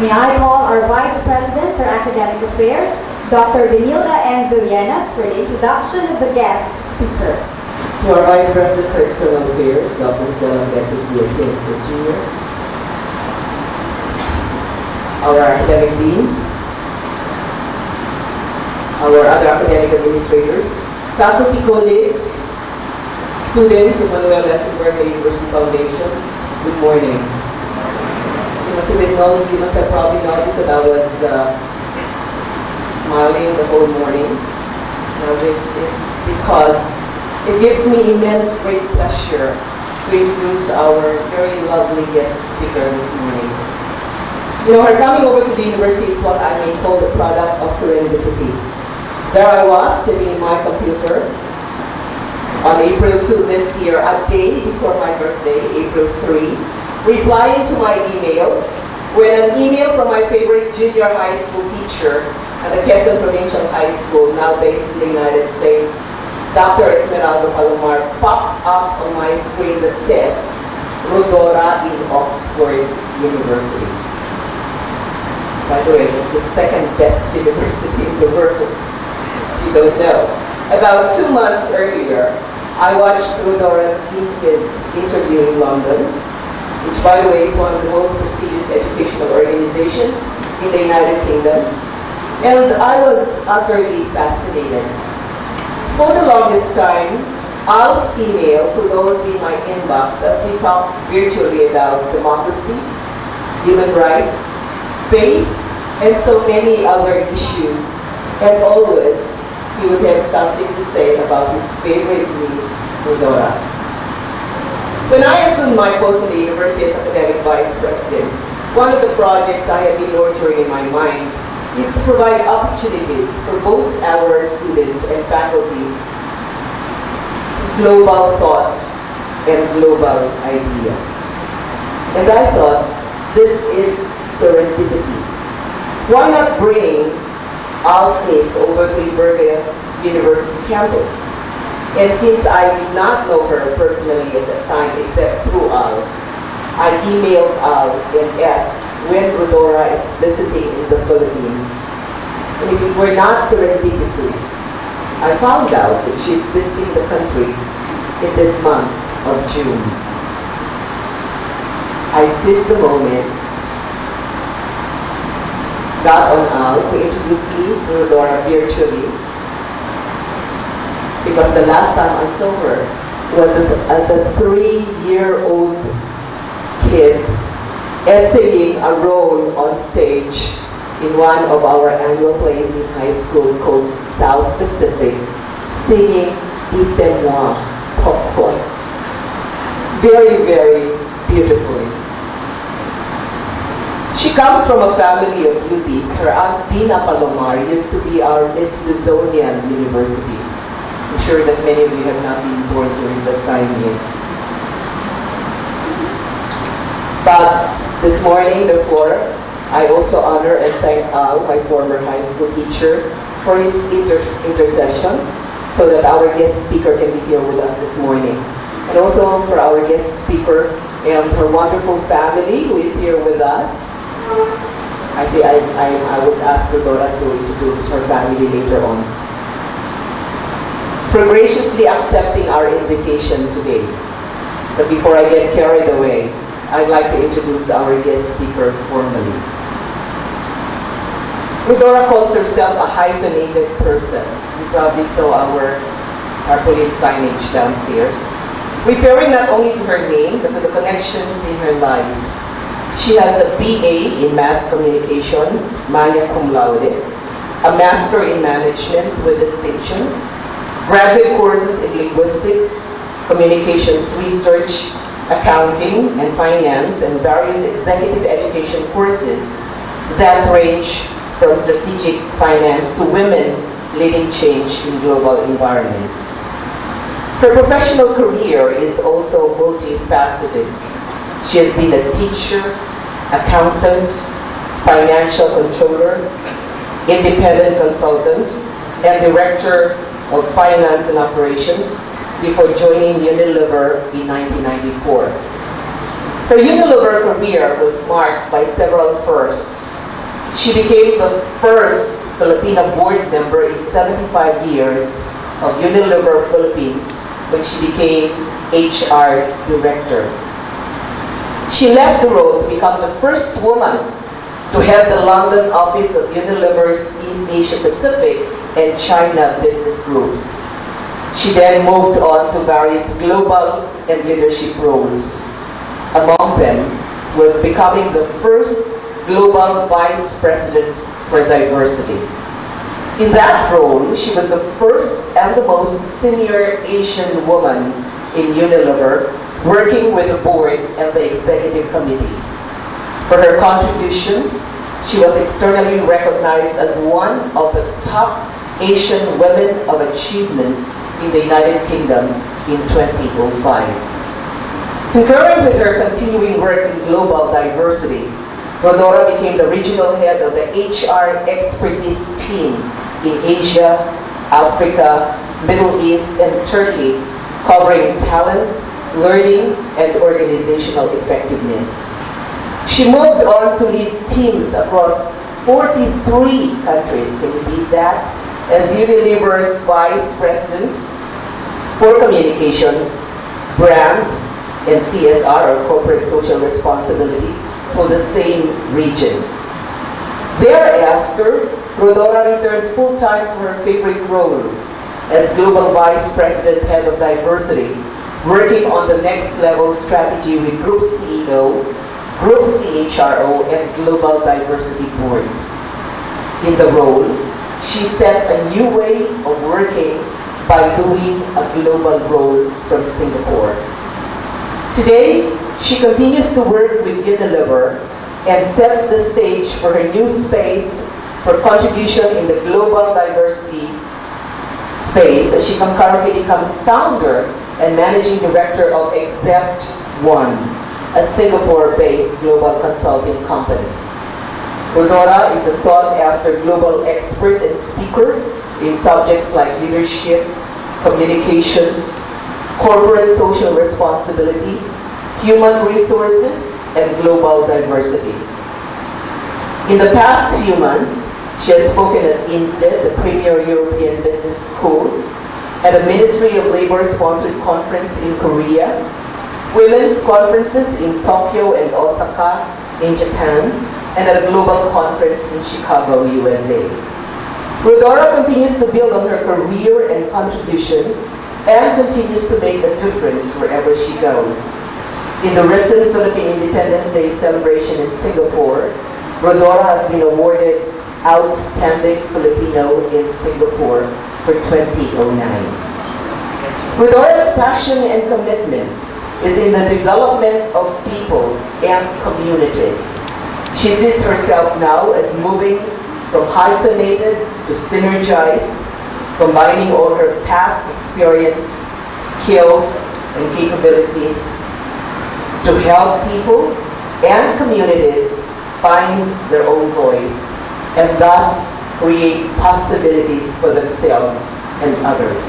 May I call our Vice President for Academic Affairs, Dr. Benilda N. Villenas, for the introduction of the guest speaker. To our Vice President for External Affairs, Dr. Stella Betis Villenas, Jr. Our academic deans, our other academic administrators, faculty colleagues, students of Manuel Lessenberg University Foundation, good morning. You must have probably noticed that I was smiling the whole morning. It's because it gives me immense great pleasure to introduce our very lovely guest speaker this morning. You know, her coming over to the university is what I may call the product of serendipity. There I was, sitting in my computer on April 2 this year, a day before my birthday, April 3, replying to my email, when an email from my favorite junior high school teacher at the Quezon Provincial High School, now based in the United States, Dr. Esmeralda Palomar, popped up on my screen that said, Rodora in Oxford University. By the way, it's the second best university in the world, if you don't know. About 2 months earlier, I watched Rodora's interview in London, which, by the way, is one of the most prestigious educational organizations in the United Kingdom, and I was utterly fascinated. For the longest time, Al's email to those in my inbox as we talked virtually about democracy, human rights, faith, and so many other issues, and always he would have something to say about his favorite niece, Rodora. When I assumed my post in the University as Academic Vice President, one of the projects I have been nurturing in my mind is to provide opportunities for both our students and faculty to global thoughts and global ideas. And I thought, this is serendipity. Why not bring Al Smith over to Iberville University campus? And since I did not know her personally at that time, except through Al, I emailed Al and asked when Rodora is visiting in the Philippines. And if it were not serendipitous, I found out that she's visiting the country in this month of June. I seized the moment, got on Al to introduce me to Rodora virtually, because the last time I saw her was as a 3-year-old kid essaying a role on stage in one of our annual plays in high school called South Pacific, singing Ite Moi, Popcorn. Very, very beautifully. She comes from a family of beauty. Her aunt Dina Palomar used to be our Miss Luzonian University. I'm sure that many of you have not been born during that time yet. But this morning, therefore, I also honor and thank Al, my former high school teacher, for his intercession so that our guest speaker can be here with us this morning. And also for our guest speaker and her wonderful family who is here with us. I would ask Rodora to introduce her family later on. For graciously accepting our invitation today. But before I get carried away, I'd like to introduce our guest speaker formally. Rodora calls herself a hyphenated person. You probably saw our tarpaulin signage downstairs, referring not only to her name, but to the connections in her life. She has a BA in Mass Communications, magna cum laude, a Master in Management with distinction, graduate courses in linguistics, communications research, accounting and finance, and various executive education courses that range from strategic finance to women leading change in global environments. Her professional career is also multifaceted. She has been a teacher, accountant, financial controller, independent consultant, and director of Finance and Operations before joining Unilever in 1994. Her Unilever career was marked by several firsts, She became the first Filipina board member in 75 years of Unilever Philippines when she became HR Director. She left the role to become the first woman to head the London office of Unilever's East Asia Pacific and China business groups. She then moved on to various global and leadership roles. Among them was becoming the first Global Vice President for Diversity. In that role, she was the first and the most senior Asian woman in Unilever, working with the board and the executive committee. For her contributions, she was externally recognized as one of the top Asian women of achievement in the United Kingdom in 2005. Concurrent with her continuing work in global diversity, Rodora became the regional head of the HR expertise team in Asia, Africa, Middle East, and Turkey, covering talent, learning, and organizational effectiveness. She moved on to lead teams across 43 countries, can you beat that, as Unilever's Vice President for Communications, Brand, and CSR, or Corporate Social Responsibility, for the same region. Thereafter, Rodora returned full-time to her favorite role as Global Vice President, Head of Diversity, working on the next level strategy with Group CEO, Group CHRO, and Global Diversity Board. In the role, she set a new way of working by doing a global role from Singapore. Today, she continues to work with Unilever and sets the stage for her new space for contribution in the global diversity space as she concurrently becomes founder and managing director of Except One, a Singapore-based global consulting company. Rodora is a sought-after global expert and speaker in subjects like leadership, communications, corporate social responsibility, human resources, and global diversity. In the past few months, she has spoken at INSEAD, the premier European business school, at a Ministry of Labor-sponsored conference in Korea, women's conferences in Tokyo and Osaka in Japan, and at a global conference in Chicago, USA. Rodora continues to build on her career and contribution and continues to make a difference wherever she goes. In the recent Philippine Independence Day celebration in Singapore, Rodora has been awarded Outstanding Filipino in Singapore for 2009. Rodora's passion and commitment is in the development of people and communities. She sees herself now as moving from hyphenated to synergized, combining all her past experience, skills, and capabilities to help people and communities find their own voice and thus create possibilities for themselves and others.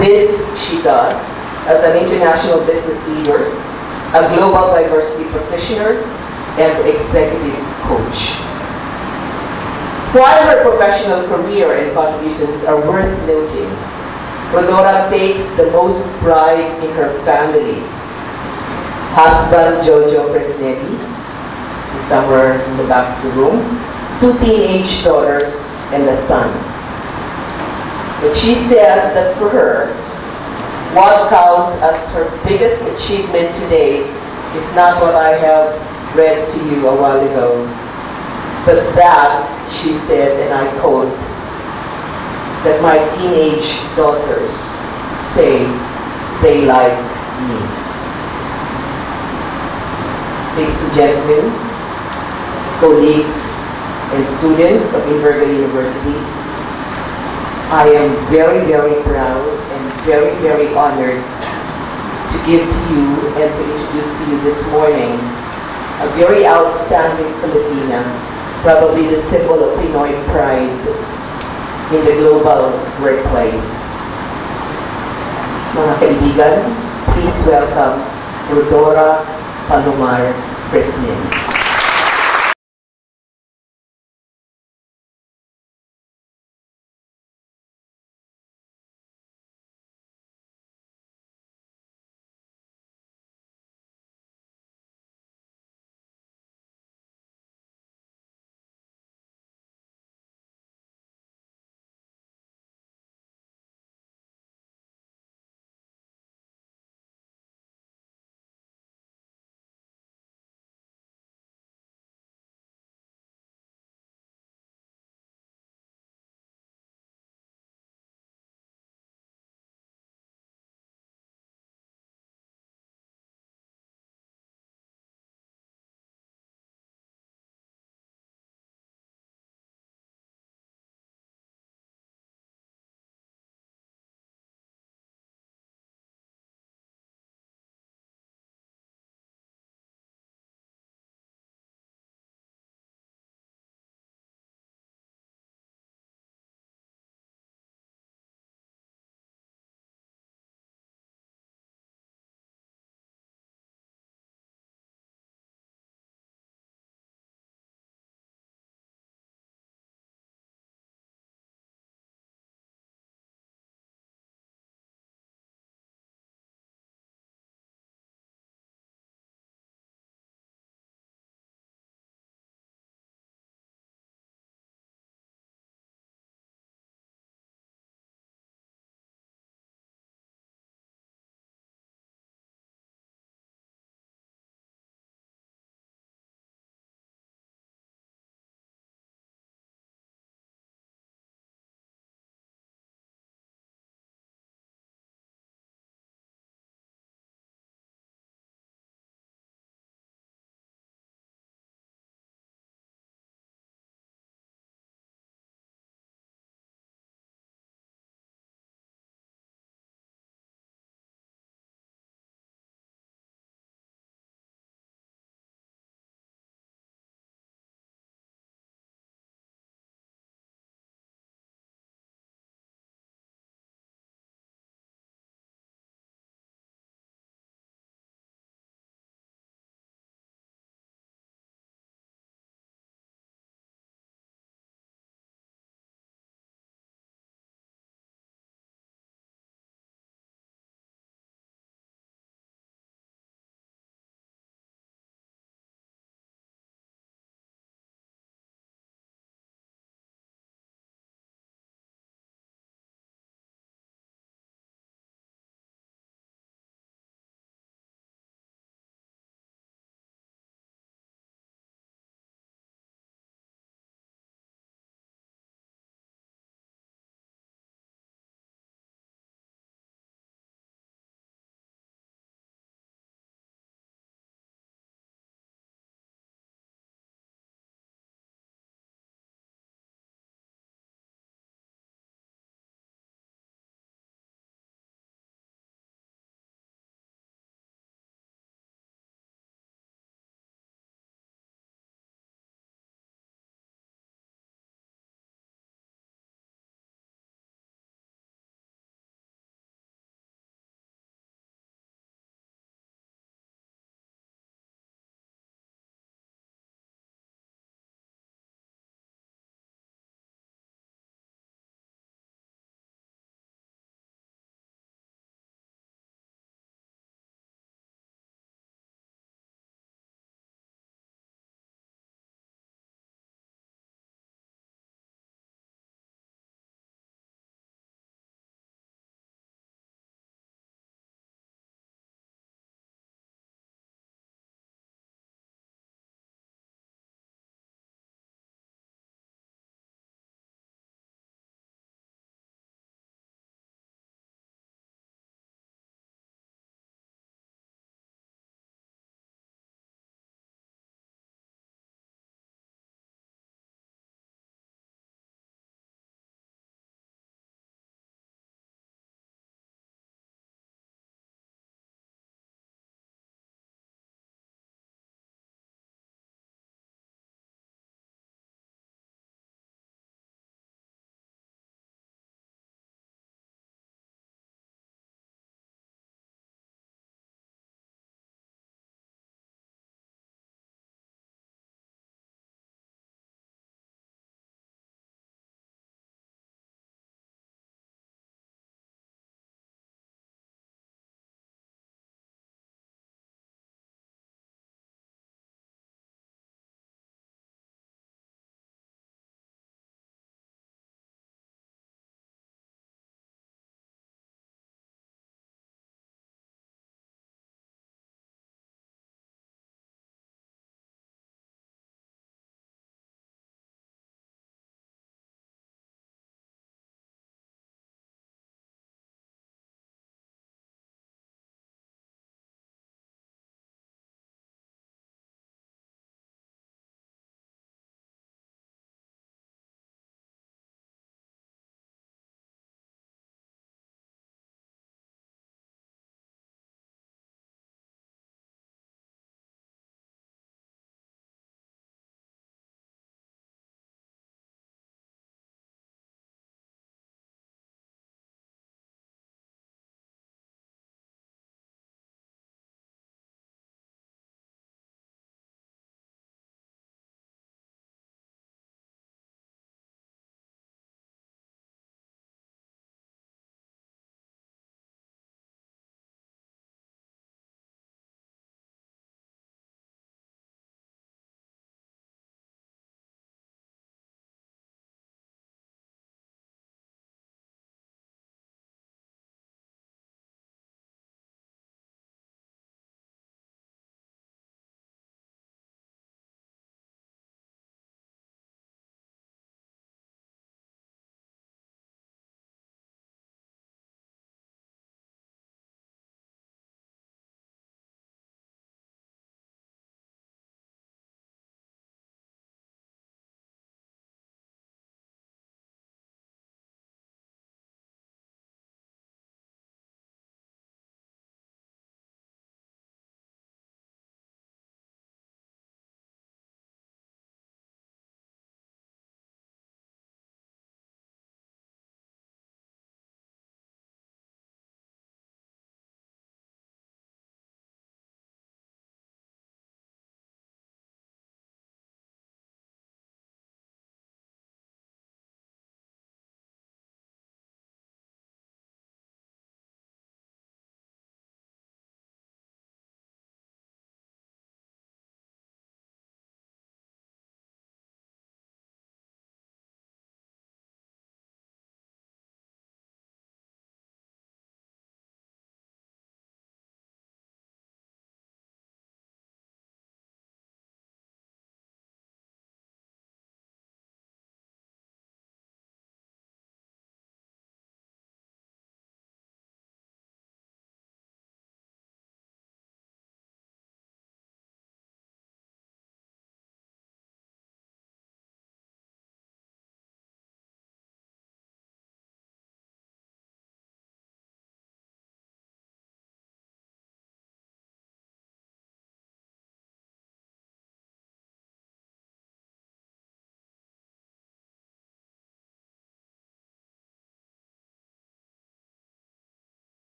This she does as an international business leader, a global diversity practitioner, and executive coach. While her professional career and contributions are worth noting, Rodora takes the most pride in her family. Husband Jojo Fresnetti, somewhere in the back of the room, 2 teenage daughters, and a son. But she says that for her, what counts as her biggest achievement today is not what I have read to you a while ago, but that, she said, and I quote, that my teenage daughters say they like me. Ladies and gentlemen, colleagues and students of Invergara University, I am very, very proud and very, very honored to give to you and to introduce to you this morning a very outstanding Filipina, probably the symbol of Pinoy pride in the global workplace. Mga kaibigan, please welcome Rodora Palomar Fresnetti.